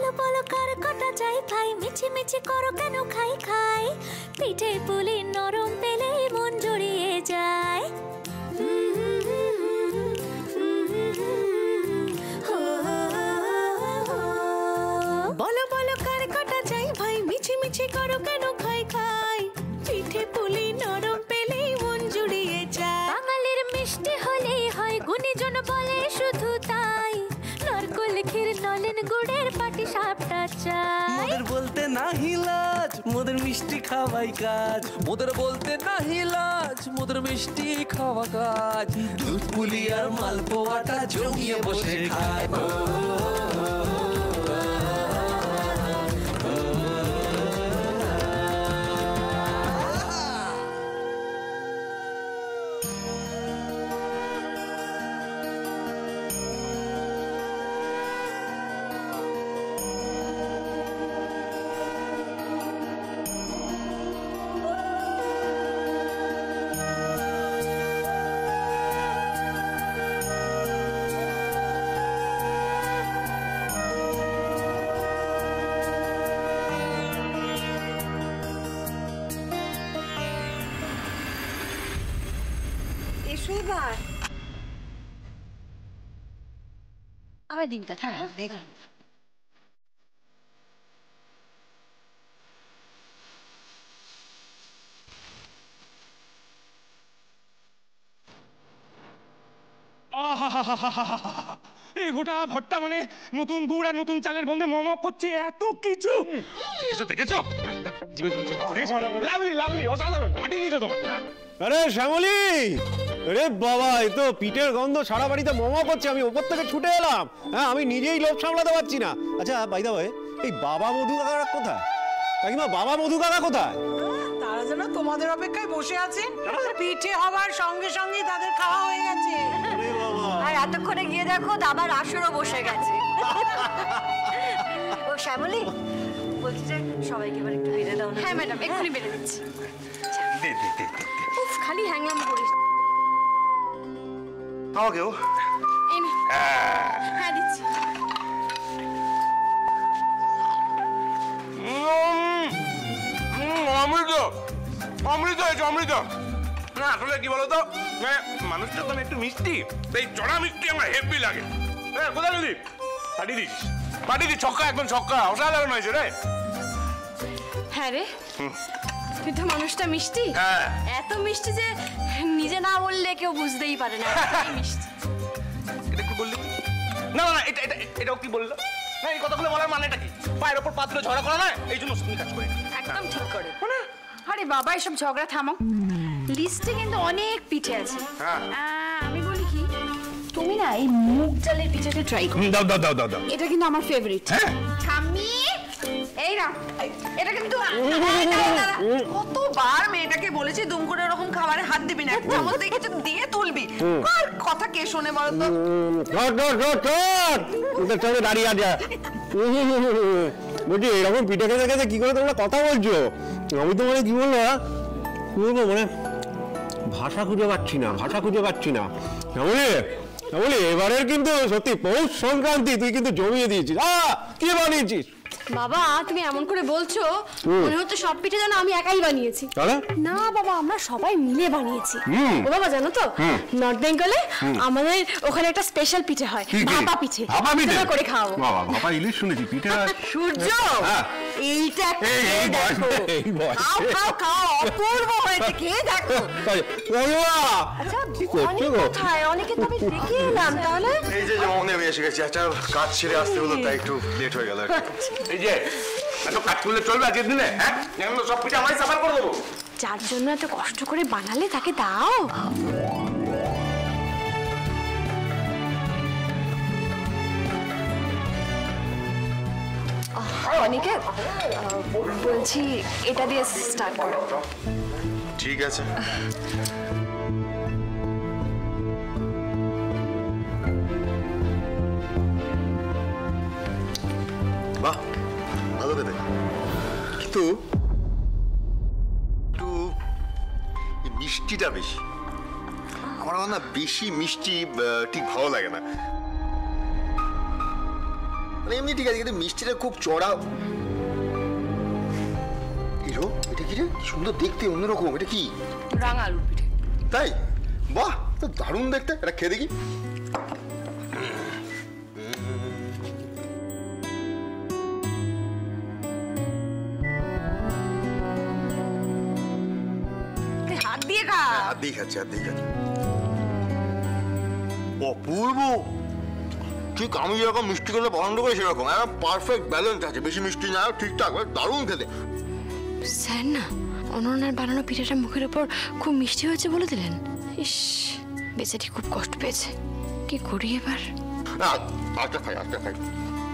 বলো বলো কার কটা চাই ভাই, মিছি মিছি করো কেন খাই খাই, পিঠে পুলি নরম পেলেই মন জড়িয়ে যায়। বলো বলো কার কটা চাই ভাই, মিছি মিছি করো কেন খাই খাই, পিঠে পুলি নরম পেলেই মন জুড়িয়ে যায়। বাঙালির মিষ্টি হলেই হয়, গুণীজন বলে শুধু তাই, নারকোল ক্ষীর নলেন গুড়ের পাটি সাপটা চাই। মোদের বলতে নাহি লাজ, মোদের মিষ্টি খাওয়াই কাজ, মোদের বলতে নাহি লাজ, মোদের মিষ্টি খাওয়া কাজ। দুধ পুলি আর মালপোয়াটা জমিয়ে বসে খায়। আবার দিনটা হ্যাঁ দেখুন। এই গোটা ভট্টা মানে নতুন গুড় আর নতুন চালের গন্ধে মমক করছে, এত কিছু দেখেছো? আরে শ্যামলী, আরে বাবা, এই তো পিঠের গন্ধ সারা বাড়িতে মোমো করছে। আমি ওপর থেকে ছুটে এলাম। হ্যাঁ, আমি নিজেই লোভ সামলাতে পারছি না। আচ্ছা বাই দা ওয়ে, এই বাবা মধু কাকা কোথায়? কাকিমা, বাবা মধু কাকা কোথায়? তারা যেন তোমাদের অপেক্ষায় বসে আছে, পিঠে হবার সঙ্গে সঙ্গে তাদের খাওয়া হয়ে গেছে। আর এতক্ষণে গিয়ে দেখো দাবার আসরও বসে গেছে। ও শ্যামলী, বলছি যে সবাইকে এবার একটু বেড়ে দাও না। হ্যাঁ ম্যাডাম, এক্ষুনি বেড়ে দিচ্ছি। উফ, খালি হ্যাংলাম করিস। আমাকেও হ্যাঁ দিচ্ছি। অমৃত অমৃত হয়েছে, অমৃত। না আসলে কি বলতো, মানুষটা তো একটু মিষ্টি, এই চড়া মিষ্টি আমার হেভি লাগে। হ্যাঁ, কোথায় যদি পাঠিয়ে দিস, পাঠিয়ে দিস। ছক্কা, একদম ছক্কা, অসাধারণ হয়েছে রে। হ্যাঁ রে, তুই তো মানুষটা মিষ্টি, এত মিষ্টি যে নিজে না বললে কেউ বুঝতেই পারে না মিষ্টি। এটা কি বললি? না না, এটা এটা এটাও কি বললো? না, এই কথাগুলো বলার মানেটা কি? পায়ের ওপর পাত্র ঝগড়া করা নয়, এই জন্য তুমি কাজ করি। একদম ঠিক করে। আরে বাবা, এসব ঝগড়া থামাও। লিস্টে কিন্তু অনেক পিঠে আছে। আমি বলি কি, তুমি না এই মুগ ডালের পিঠেটা ট্রাই করো। দাও দাও দাও দাও দাও, এটা কিন্তু আমার ফেভারিট। ঠাম্মি, এই না, এটা কিন্তু কতবার মেয়েটাকে বলেছি দুম করে এরকম খাবারে হাত দিবি না, একটা মধ্যে কিছু দিয়ে তুলবি। আর কথা কে শোনে বলতো? দাঁড়িয়ে আছে বলছি, এরকম পিঠে খেতে খেতে কি করে তোমরা কথা বলছো? আমি তো মানে কি বলবো মানে ভাষা খুঁজে পাচ্ছি না, ভাষা খুঁজে পাচ্ছি না। বলি এবারের কিন্তু সত্যি পৌষ সংক্রান্তি তুই কিন্তু জমিয়ে দিয়েছিস। কি বানিয়েছিস? বাবা, তুমি এমন করে বলছো, মনে হচ্ছে সব পিঠে যেন আমি একাই বানিয়েছি। না বাবা, আমরা সবাই মিলে বানিয়েছি। ও বাবা, জানো তো নর্থ বেঙ্গলে আমাদের ওখানে একটা স্পেশাল পিঠে হয়, ভাপা পিঠে। ভাপা করে খাওয়াবো। বাবা, ভাপা ইলিশ শুনেছি, পিঠে সূর্য, এইটা খেয়ে দেখো, খাও খাও খাও, অপূর্ব হয়েছে, খেয়ে দেখো। আচ্ছা, অনেক কোথায়? অনেকে তো আমি দেখে এলাম। তাহলে এই যে যেমন আমি এসে গেছি, একটা কাজ ছেড়ে আসতে হলো, তাই একটু লেট হয়ে গেল। এই যে এত কাজ করলে চলবে আজকের দিনে? হ্যাঁ, সব পিঠে আমায় সাফার করে দেবো। যার জন্য এত কষ্ট করে বানালে তাকে দাও। অনিকেত, বলছি এটা দিয়ে স্টার্ট করো। ঠিক আছে। বাহ, ভালো খেতে, কিন্তু একটু মিষ্টিটা বেশি। আমার না বেশি মিষ্টি ঠিক ভালো লাগে না। এমনি ঠিক আছে, কিন্তু মিষ্টিটা খুব চড়া। হিরো, এটা কি রে? সুন্দর দেখতে, অন্যরকম। এটা কি? রাঙা আলুর পিঠে। তাই? বাহ, তো দারুণ দেখতে। এটা খেয়ে দেখি। হাত দিয়ে খা। হাত দিয়ে খাচ্ছি, হাত দিয়ে খাচ্ছি। অপূর্ব। ঠিক আমি যেরকম মিষ্টি খেতে পছন্দ করি সেরকম একটা পারফেক্ট ব্যালেন্স আছে, বেশি মিষ্টি না, ঠিকঠাক, দারুণ খেতে। স্যার না অনন্যার বানানো পিঠাটা মুখের ওপর খুব মিষ্টি হয়েছে বলে দিলেন। ইস, বেচারি খুব কষ্ট পেয়েছে, কি করি এবার? আচ্ছা খাই, আচ্ছা খাই।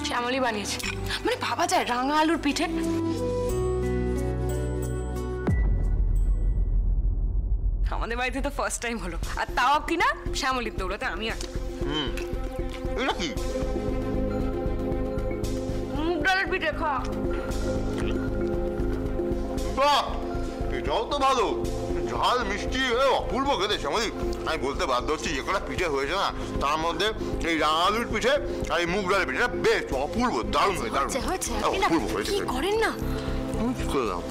শ্যামলী বানিয়েছে, মানে ভাবা যায় রাঙা আলুর পিঠে। আমাদের বাড়িতে তো ফার্স্ট টাইম হলো, আর তাও কিনা শ্যামলীর দৌড়াতে আমি আর এটা কি? মুগ ডালের পিঠে। খা। এটাও তো ভালো, ঝাল মিষ্টি, অপূর্ব খেতে শ্যামলী। আমি বলতে বাধ্য হচ্ছি, যে কটা পিঠে হয়েছে না তার মধ্যে এই রাঙা আলুর পিঠে আর এই মুগ ডালের পিঠে বেশ অপূর্ব, দারুণ হয়েছে, দারুণ অপূর্ব হয়েছে। কি করেন না কি করলাম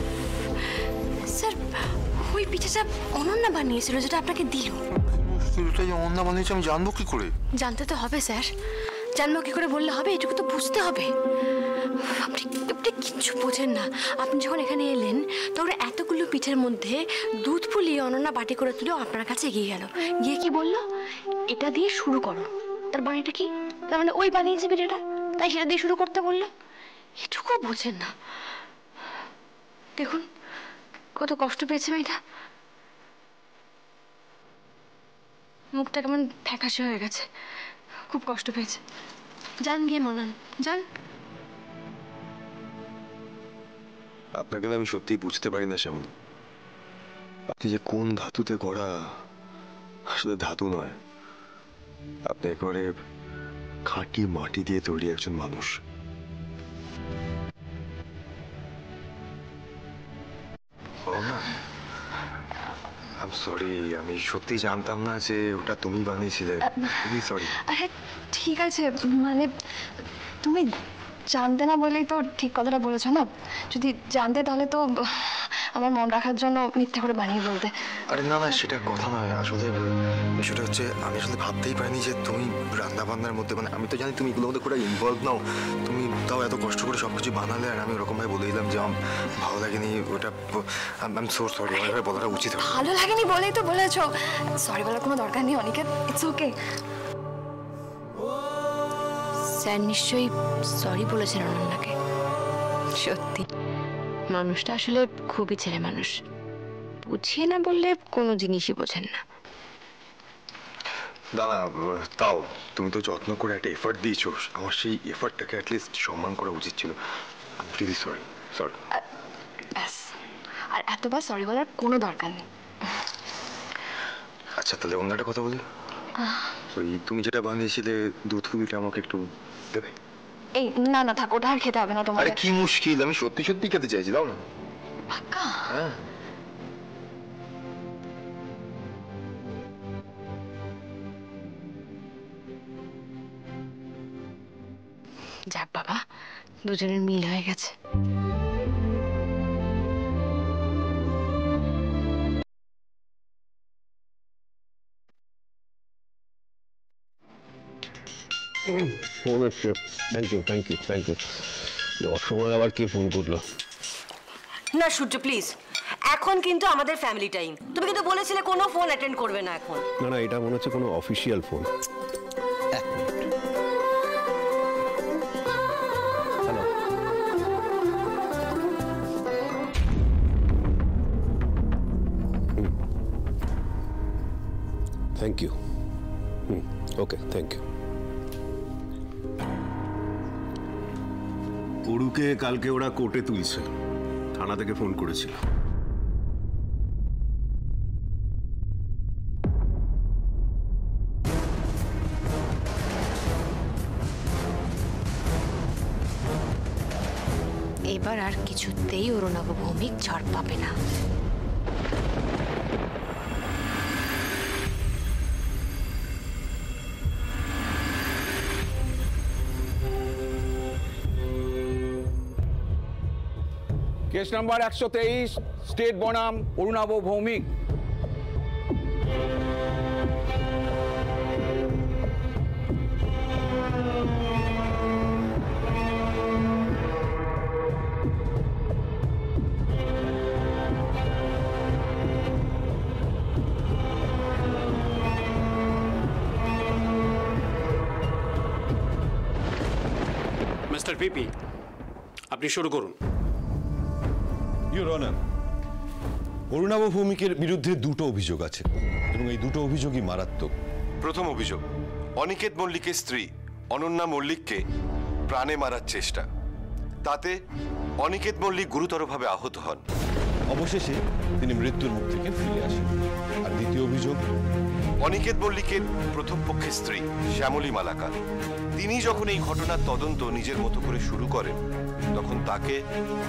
স্যার? ওই পিঠাটা অনন্যা বানিয়েছিল, যেটা আপনাকে দিল। এটাই অন্না বানিয়েছে, আমি জানবো কি করে? জানতে তো হবে স্যার, জানবো কি করে বললে হবে? এটুকু তো বুঝতে হবে। আপনি কিচ্ছু বোঝেন না। আপনি যখন এখানে এলেন তখন এতগুলো পিঠের মধ্যে দুধ ফুলিয়ে অনন্যা বাটি করে তুলে আপনার কাছে এগিয়ে গেল, গিয়ে কি বললো? এটা দিয়ে শুরু করো। তার বাড়িটা কি? তার মানে ওই বানিয়েছে পিঠেটা, তাই সেটা দিয়ে শুরু করতে বললো। এটুকু বোঝেন না। দেখুন কত কষ্ট পেয়েছে মেয়েটা, মুখটা কেমন ফ্যাকাশে হয়ে গেছে, খুব কষ্ট পেয়েছে। যান গিয়ে মনান, যান। আপনাকে আমি সত্যিই বুঝতে পারি না শ্যামল, আপনি যে কোন ধাতুতে গড়া। আসলে ধাতু নয়, আপনি একেবারে খাঁটি মাটি দিয়ে তৈরি একজন মানুষ। সরি, আমি সত্যি জানতাম না যে ওটা তুমি বানিয়েছিলে। সরি। আরে ঠিক আছে, মানে তুমি জানতে না বলেই তো ঠিক কথাটা বলেছো না। যদি জানতে তাহলে তো আমার মন রাখার জন্য মিথ্যে করে বানিয়ে বলতে। আরে না না, সেটা কথা নয়। আসলে বিষয়টা হচ্ছে, আমি আসলে ভাবতেই পারিনি যে তুমি রান্না বান্নার মধ্যে, মানে আমি তো জানি তুমি এগুলোর মধ্যে পুরো ইনভলভ নাও, তুমি তাও এত কষ্ট করে সব কিছু বানালে, আর আমি ওরকমভাবে বলে দিলাম যে আমার ভালো লাগেনি ওটা। আই এম সো সরি, আমার বলাটা উচিত হবে। ভালো লাগেনি বলেই তো বলেছো, সরি বলার কোনো দরকার নেই অনিকেত, ইটস ওকে। স্যার নিশ্চয়ই সরি বলেছেন অনন্যাকে। সত্যি মানুষটা আসলে খুবই ছেলে মানুষ, বুঝিয়ে না বললে কোনো জিনিসই বোঝেন না। দাদা, তাও তুমি তো যত্ন করে একটা এফার্ট দিয়েছো, আমার সেই এফার্টটাকে অ্যাটলিস্ট সম্মান করা উচিত ছিল। Please sorry, sorry. ব্যাস, আর এতবার সরি বলার কোনো দরকার নেই। আচ্ছা তাহলে অন্য একটা কথা বলি, ওই তুমি যেটা বানিয়েছিলে দুধ ফুলিটা আমাকে একটু দেবে? এই না না থাক, ওটা আর খেতে হবে না তোমার। আরে কি মুশকিল, আমি সত্যি সত্যি খেতে চাইছি, দাও না। পাক্কা? হ্যাঁ। যাক বাবা, দুজনের মিল হয়ে গেছে। ফোন এসছে। Thank you, thank you, thank you. যাওয়ার সময় আবার কে ফোন করলো? না সূর্য প্লিজ, এখন কিন্তু আমাদের ফ্যামিলি টাইম। তুমি কিন্তু বলেছিলে কোনো ফোন অ্যাটেন্ড করবে না এখন। না না, এটা মনে হচ্ছে কোনো official phone. Hello, thank you. Okay, thank you. অরুকে কালকে ওরা কোর্টে তুলছে, থানা থেকে ফোন করেছিল। এবার আর কিছুতেই অরুণাভ ভৌমিক ছাড় পাবে না। কেস নাম্বার 123, স্টেট বনাম অরুণাভ ভৌমিক। মিস্টার পিপি, আপনি শুরু করুন। ইওর অনার, অরুণাভ ভৌমিকের বিরুদ্ধে দুটো অভিযোগ আছে এবং এই দুটো অভিযোগই মারাত্মক। প্রথম অভিযোগ, অনিকেত মল্লিকের স্ত্রী অনন্যা মল্লিককে প্রাণে মারার চেষ্টা। তাতে অনিকেত মল্লিক গুরুতরভাবে আহত হন। অবশেষে তিনি মৃত্যুর মুখ থেকে ফিরে আসেন। আর দ্বিতীয় অভিযোগ, অনিকেত মল্লিকের প্রথম পক্ষের স্ত্রী শ্যামলী মালাকার, তিনি যখন এই ঘটনার তদন্ত নিজের মতো করে শুরু করেন, তখন তাকে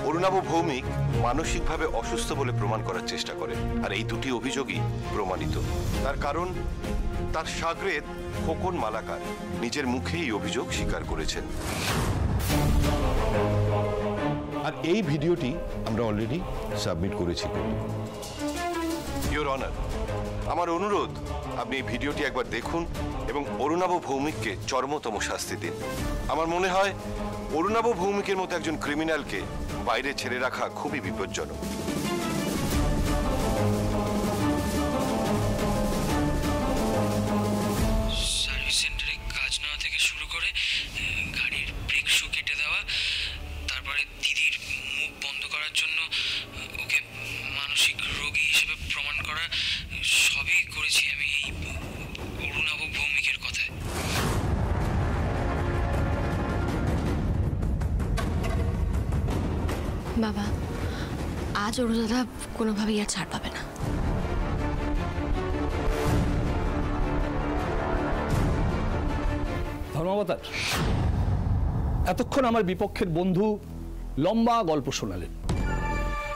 অরুণাভ ভৌমিক মানসিকভাবে অসুস্থ বলে প্রমাণ করার চেষ্টা করেন। আর এই দুটি অভিযোগই প্রমাণিত। তার কারণ তার শাগরেদ খোকন মালাকার নিজের মুখে এই অভিযোগ স্বীকার করেছেন। আর এই ভিডিওটি আমরা অলরেডি সাবমিট করেছি। ইওর অনার, আমার অনুরোধ, আপনি এই ভিডিওটি একবার দেখুন এবং অরুণাভ ভৌমিককে চরমতম শাস্তি দিন। আমার মনে হয় অরুণাভ ভৌমিকের মতো একজন ক্রিমিনালকে বাইরে ছেড়ে রাখা খুবই বিপজ্জনক। সার্ভিস সেন্টারে কাজ নেওয়া থেকে শুরু করে গাড়ির ব্রেক শু কেটে দেওয়া, তারপরে দিদির মুখ বন্ধ করার জন্য ওকে মানসিক রোগী হিসেবে প্রমাণ করা, সবই করেছি আমি এই অরুণাভ ভৌমিকের কথায়। বাবা, আজ অরু দাদা কোনোভাবেই আর ছাড় পাবে না। ধর্মাবতার, এতক্ষণ আমার বিপক্ষের বন্ধু লম্বা গল্প শোনালেন,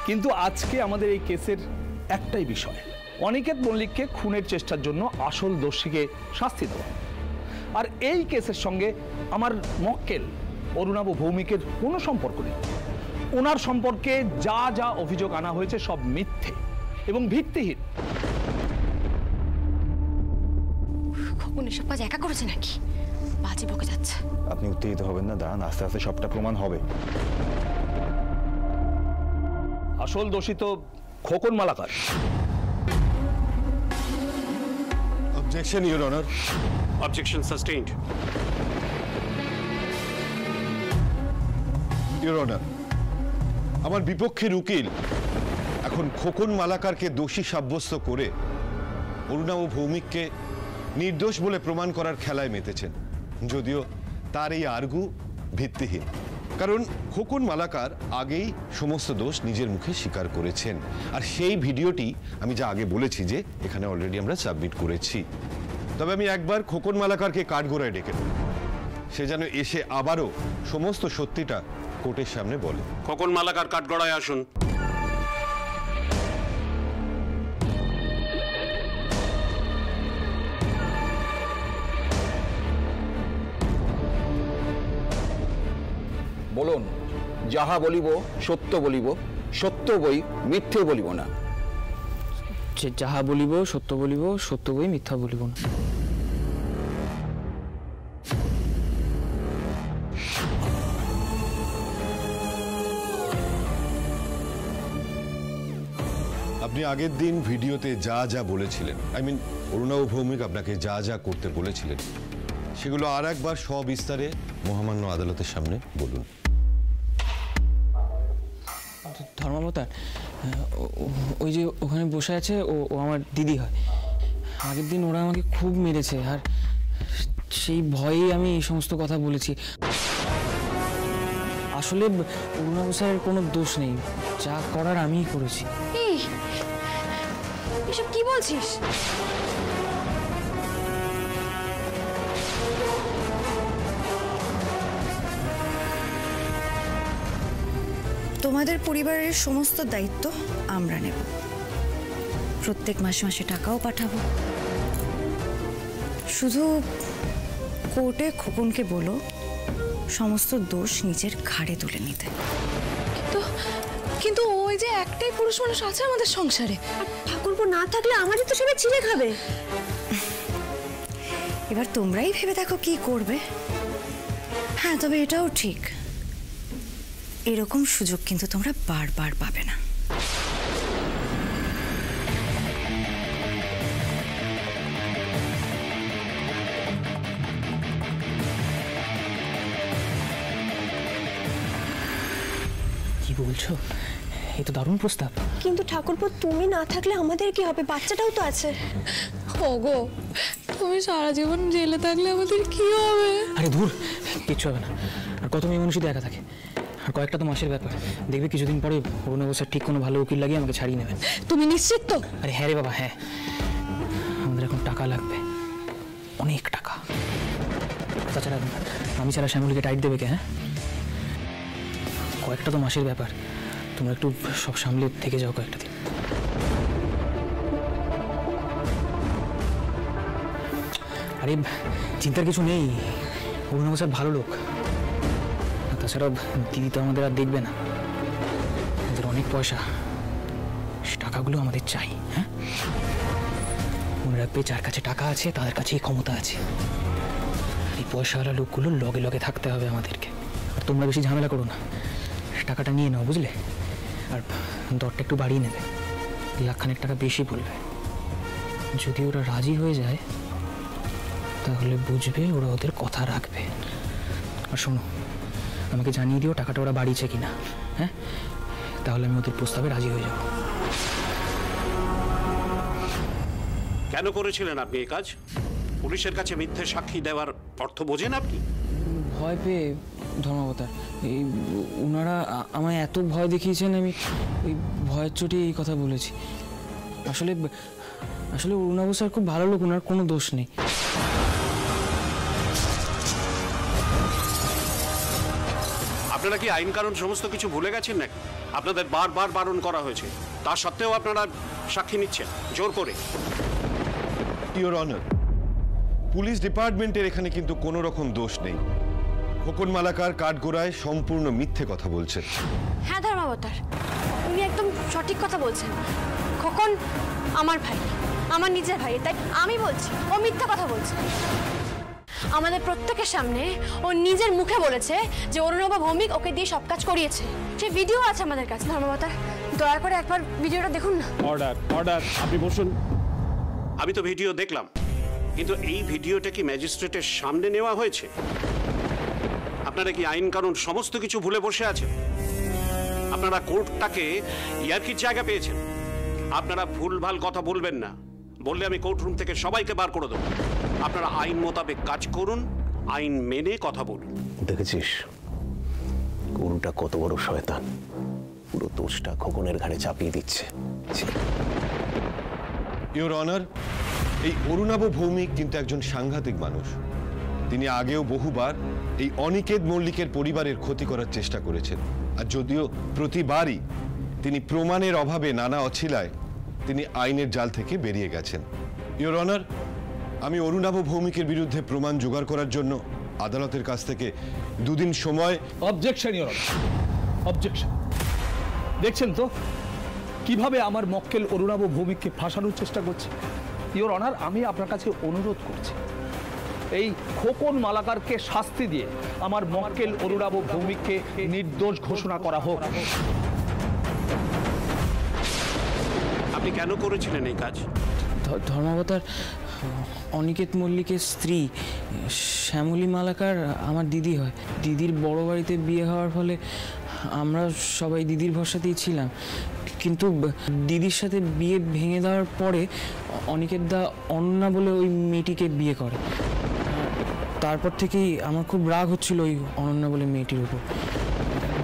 কিন্তু আজকে আমাদের এই কেসের একটাই বিষয়, অনিকেত মল্লিককে খুনের চেষ্টার জন্য আসল দোষীকে শাস্তি দেওয়া। আর এই কেসের সঙ্গে আমার মক্কেল অরুণাভ ভৌমিকের কোনো সম্পর্ক নেই। ওনার সম্পর্কে যা যা অভিযোগ আনা হয়েছে সব মিথ্যে এবং ভিত্তিহীন। খোকন এসব কাজ একা করেছে নাকি? বাজে বকে যাচ্ছে। আপনি উত্তেজিত হবেন না, দাঁড়ান, আস্তে আস্তে সবটা প্রমাণ হবে। আসল দোষী তো Khokon Malakar. Objection, your honour. Objection sustained. Your honour, আমার বিপক্ষের উকিল এখন খোকন মালাকারকে দোষী সাব্যস্ত করে অরুণাভ ভৌমিককে নির্দোষ বলে প্রমাণ করার খেলায় মেতেছেন, যদিও তার এই আর্গু ভিত্তিহীন। কারণ খোকন মালাকার আগেই সমস্ত দোষ নিজের মুখে স্বীকার করেছেন। আর সেই ভিডিওটি আমি যা আগে বলেছি যে এখানে অলরেডি আমরা সাবমিট করেছি। তবে আমি একবার খোকন মালাকারকে কাঠগোড়ায় ডেকে নেব, সে যেন এসে আবারও সমস্ত সত্যিটা কোর্টের সামনে বলে। খোকন মালাকার কাঠগড়ায় আসুন। বলুন, যাহা বলিব সত্য বলিব, সত্য বই মিথ্যে বলিব না। যাহা বলিব সত্য বলিব, সত্য বই মিথ্যা বলিব না। আপনি আগের দিন ভিডিওতে যা যা বলেছিলেন, অরুণাভ ভৌমিক আপনাকে যা যা করতে বলেছিলেন, সেগুলো আর একবার সবিস্তারে মহামান্য আদালতের সামনে বলুন। ধর্মাবতার, ওই যে ওখানে বসে আছে, ও আমার দিদি হয়। আগের দিন ওরা আমাকে খুব মেরেছে, আর সেই ভয়েই আমি এই সমস্ত কথা বলেছি। আসলে অরুণাভ স্যারের কোনো দোষ নেই, যা করার আমিই করেছি। এসব কি বলছিস? তোমাদের পরিবারের সমস্ত দায়িত্ব আমরা নেব। প্রত্যেক মাসে মাসে টাকাও পাঠাবো। শুধু কোর্টে খোকনকে বলো সমস্ত দোষ নিজের ঘাড়ে তুলে নিতে। কিন্তু ওই যে একটাই পুরুষ মানুষ আছে আমাদের সংসারে, আর ঠাকুরপো না থাকলে আমাদের তো সবাই চিড়ে খাবে। এবার তোমরাই ভেবে দেখো কি করবে। হ্যাঁ, তবে এটাও ঠিক, এরকম সুযোগ কিন্তু তোমরা বারবার পাবে না। কি বলছো? এই তো দারুণ প্রস্তাব। কিন্তু ঠাকুরপো তুমি না থাকলে আমাদের কি হবে? বাচ্চাটাও তো আছে। ওগো, তুমি সারা জীবন জেলে থাকলে আমাদের কি হবে? আরে ধুর, কিচ্ছু হবে না। আর কত মেয়ে মানুষই দেখা থাকে, আর কয়েকটা তো মাসের ব্যাপার। দেখবে কিছুদিন পরে অরুণাভ স্যার ঠিক কোনো ভালো উকিল লাগিয়ে আমাকে ছাড়িয়ে নেবেন। তুমি নিশ্চিত তো? আরে হ্যাঁ রে বাবা, হ্যাঁ। আমাদের এখন টাকা লাগবে, অনেক টাকা। তাছাড়া আমি ছাড়া শ্যামলীকে টাইট দেবে কে? হ্যাঁ, কয়েকটা তো মাসের ব্যাপার, তোমরা একটু সব সামলে থেকে যাও কয়েকটা দিন। আরে চিন্তার কিছু নেই, অরুণাভ স্যার ভালো লোক। তাছাড়া দিদি তো আমাদের আর দেখবে না, আমাদের অনেক পয়সা, সে টাকাগুলো আমাদের চাই। হ্যাঁ, মনে রাখবে যার কাছে টাকা আছে তাদের কাছেই ক্ষমতা আছে। এই পয়সাওয়ালা লোকগুলো লগে লগে থাকতে হবে আমাদেরকে। আর তোমরা বেশি ঝামেলা করো না, টাকাটা নিয়ে নাও, বুঝলে? আর দরটা একটু বাড়িয়ে নেবে, লাখখানেক টাকা বেশি বলবে। যদি ওরা রাজি হয়ে যায় তাহলে বুঝবে ওরা ওদের কথা রাখবে। আর শোনো, আমাকে জানিয়ে দিও টাকাটা ওরা বাড়িয়েছে কিনা। হ্যাঁ, তাহলে আমি ওদের প্রস্তাবে রাজি হয়ে যাব। কেন করেছিলেন আপনি এই কাজ? পুলিশের কাছে মিথ্যে সাক্ষী দেওয়ার অর্থ বোঝেন আপনি? ভয় পেয়ে ধর্মাবতার, এই ওনারা আমায় এত ভয় দেখিয়েছেন, আমি ওই ভয়ের চোটে এই কথা বলেছি। আসলে আসলে অরুণাভ স্যার খুব ভালো লোক, ওনার কোনো দোষ নেই। আপনারা কি আইন কানুন সমস্ত কিছু ভুলে গেছেন নাকি? আপনাদের বারবার বারণ করা হয়েছে, তা সত্ত্বেও আপনারা সাক্ষী নিচ্ছেন জোর করে। ইওর অনার, পুলিশ ডিপার্টমেন্টের এখানে কিন্তু কোনো রকম দোষ নেই। খোকন মালাকার কাঠগোড়ায় সম্পূর্ণ মিথ্যে কথা বলছেন। হ্যাঁ ধর্মাবতার, উনি একদম সঠিক কথা বলছেন। খোকন আমার ভাই, আমার নিজের ভাই, তাই আমি বলছি ও মিথ্যা কথা বলছে। আমাদের প্রত্যেকের সামনে ও নিজের মুখে বলেছে যে অরুণাভ ভৌমিক ওকে দিয়ে সব কাজ করিয়েছে। সেই ভিডিও আছে আমাদের কাছে। ধর্মাবতার, দয়া করে একবার ভিডিওটা দেখুন না। অর্ডার, অর্ডার, আপনি বসুন। আমি তো ভিডিও দেখলাম, কিন্তু এই ভিডিওটা কি ম্যাজিস্ট্রেটের সামনে নেওয়া হয়েছে? আপনারা কি আইন কানুন সমস্ত কিছু ভুলে বসে আছেন? আপনারা কোর্টটাকে ইয়ার্কির জায়গা পেয়েছেন। আপনারা ভুলভাল কথা বলবেন না, বললে আমি কোর্টরুম থেকে সবাইকে বার করে দেবো। আপনারা আইন মোতাবেক কাজ করুন, আইন মেনে কথা বলুন। দেখেছিস গরুটা কত বড় শয়তান, পুরো দোষটা খোকনের ঘাড়ে চাপিয়ে দিচ্ছে। ইওর অনার, এই অরুণাভ ভৌমিক কিন্তু একজন সাংঘাতিক মানুষ। তিনি আগেও বহুবার এই অনিকেত মল্লিকের পরিবারের ক্ষতি করার চেষ্টা করেছেন, আর যদিও প্রতিবারই তিনি প্রমাণের অভাবে নানা অছিলায় তিনি আইনের জাল থেকে বেরিয়ে গেছেন। ইওর অনার, আমি অরুণাভ ভৌমিকের বিরুদ্ধে প্রমাণ জোগাড় করার জন্য আদালতের কাছ থেকে 2 দিন সময়। Objection your honour, objection. দেখছেন তো কিভাবে আমার মক্কেল অরুণাভ ভৌমিককে ফাঁসানোর চেষ্টা করছে। ইওর অনার, আমি আপনার কাছে অনুরোধ করছি, এই খোকন মালাকারকে শাস্তি দিয়ে আমার মক্কেল অরুণাভ ভৌমিককে নির্দোষ ঘোষণা করা হোক। আপনি কেন করেছিলেন এই কাজ? ধর্মাবতার, অনিকেত মল্লিকের স্ত্রী শ্যামলী মালাকার আমার দিদি হয়। দিদির বড় বাড়িতে বিয়ে হওয়ার ফলে আমরা সবাই দিদির ভরসাতেই ছিলাম, কিন্তু দিদির সাথে বিয়ে ভেঙে দেওয়ার পরে অনিকেত দা অনন্যা বলে ওই মেয়েটিকে বিয়ে করে। তারপর থেকেই আমার খুব রাগ হচ্ছিল ওই অনন্যা বলে মেয়েটির উপর।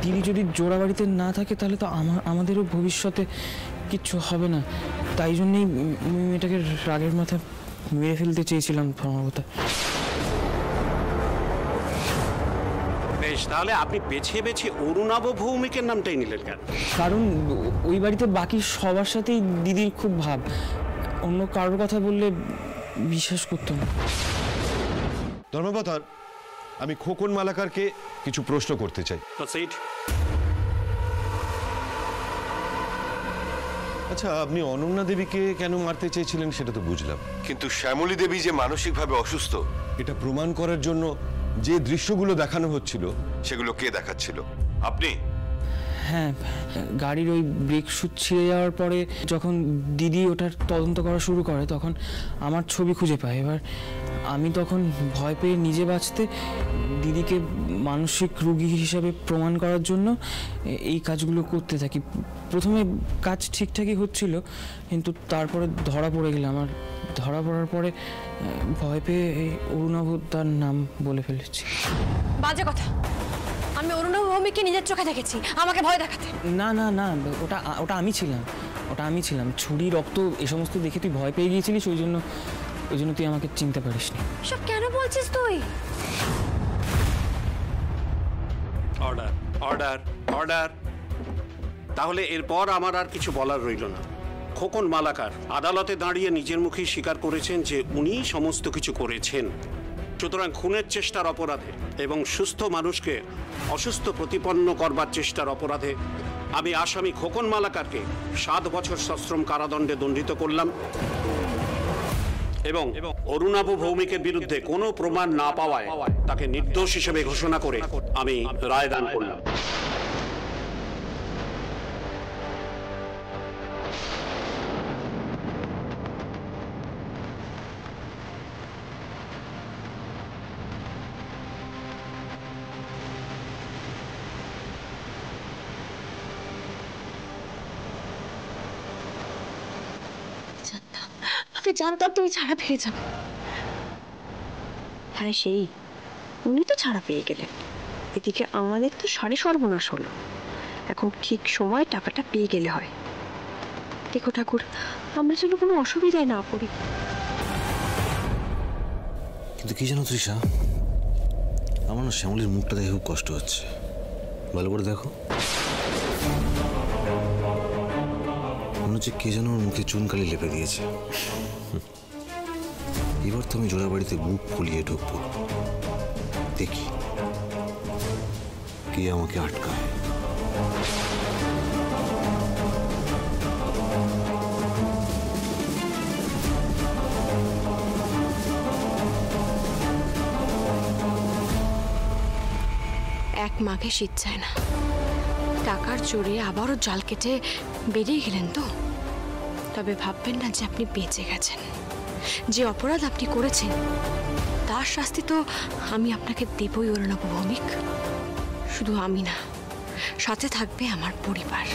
দিদি যদি জোড়া বাড়িতে না থাকে তাহলে তো আমাদেরও ভবিষ্যতে কিচ্ছু হবে না, তাই জন্যই মেয়েটাকে রাগের মাথায় মেরে ফেলতে চেয়েছিলাম ধর্মাবতার। বেশ, তাহলে আপনি বেছে বেছে অরুণাভ ভৌমিকের নামটাই নিলেন কেন? কারণ ওই বাড়িতে বাকি সবার সাথেই দিদির খুব ভাব, অন্য কারোর কথা বললে বিশ্বাস করতো না। ধর্মাবতার, আমি খোকন মালাকারকে কিছু প্রশ্ন করতে চাই। আচ্ছা, আপনি অনন্যা দেবীকে কেন মারতে চেয়েছিলেন সেটা তো বুঝলাম, কিন্তু শ্যামলী দেবী যে মানসিকভাবে অসুস্থ এটা প্রমাণ করার জন্য যে দৃশ্যগুলো দেখানো হচ্ছিল সেগুলো কে দেখাচ্ছিল? আপনি? হ্যাঁ, গাড়ির ওই ব্রেক শুট ছিঁড়ে যাওয়ার পরে যখন দিদি ওটার তদন্ত করা শুরু করে তখন আমার ছবি খুঁজে পায়। এবার আমি তখন ভয় পেয়ে নিজে বাঁচতে দিদিকে মানসিক রোগী হিসাবে প্রমাণ করার জন্য এই কাজগুলো করতে থাকি। প্রথমে কাজ ঠিকঠাকই হচ্ছিল, কিন্তু তারপরে ধরা পড়ে গেলাম। আর ধরা পড়ার পরে ভয় পেয়ে এই অরুণাভ তার নাম বলে ফেলেছি। বাজে কথা, আমি অরুণাভ ভৌমিককে নিজের চোখে দেখেছি আমাকে ভয় দেখাতে। না না না, ওটা আমি ছিলাম। ছুরি, রক্ত এ সমস্ত দেখে তুই ভয় পেয়ে গিয়েছিলিস, ওই জন্য তুই আমাকে চিনতে পারিসনি। সব কেন বলছিস তুই? Order order order. তাহলে এরপর আমার আর কিছু বলার রইল না। খোকন মালাকার আদালতে দাঁড়িয়ে নিজের মুখেই স্বীকার করেছেন যে উনিই সমস্ত কিছু করেছেন। সুতরাং খুনের চেষ্টার অপরাধে এবং সুস্থ মানুষকে অসুস্থ প্রতিপন্ন করবার চেষ্টার অপরাধে আমি আসামি খোকন মালাকারকে 7 বছর সশ্রম কারাদণ্ডে দণ্ডিত করলাম এবং অরুণাভ ভৌমিকের বিরুদ্ধে কোনো প্রমাণ না পাওয়ায় তাকে নির্দোষ হিসেবে ঘোষণা করে আমি রায়দান করলাম। আমি জানতাম তুমি ছাড়া পেয়ে যাবে। হ্যাঁ, সেই উনি তো ছাড়া পেয়ে গেলেন, এদিকে আমাদের তো সর্বনাশ হলো। এখন ঠিক সময় টাকাটা পেয়ে গেলে হয়। দেখো ঠাকুর, আমরা যেন কোনো অসুবিধায় না পড়ি। কিন্তু কি জানো তৃষা, আমার না শ্যামলীর মুখটা দেখে খুব কষ্ট হচ্ছে। ভালো করে দেখো, মনে হচ্ছে কে যেন ওর মুখে চুনকালি লেপে দিয়েছে। এবার তো আমি জোড়া বাড়িতে বুক ফুলিয়ে ঢুকবো, দেখি কে আমাকে আটকায়। এক মাঘে শীত চায় না, টাকার জোরে আবারও জাল কেটে বেরিয়ে গেলেন তো। তবে ভাববেন না যে আপনি বেঁচে গেছেন। যে অপরাধ আপনি করেছেন তার শাস্তি তো আমি আপনাকে দেবই অরুণাভ ভৌমিক। শুধু আমি না, সাথে থাকবে আমার পরিবার।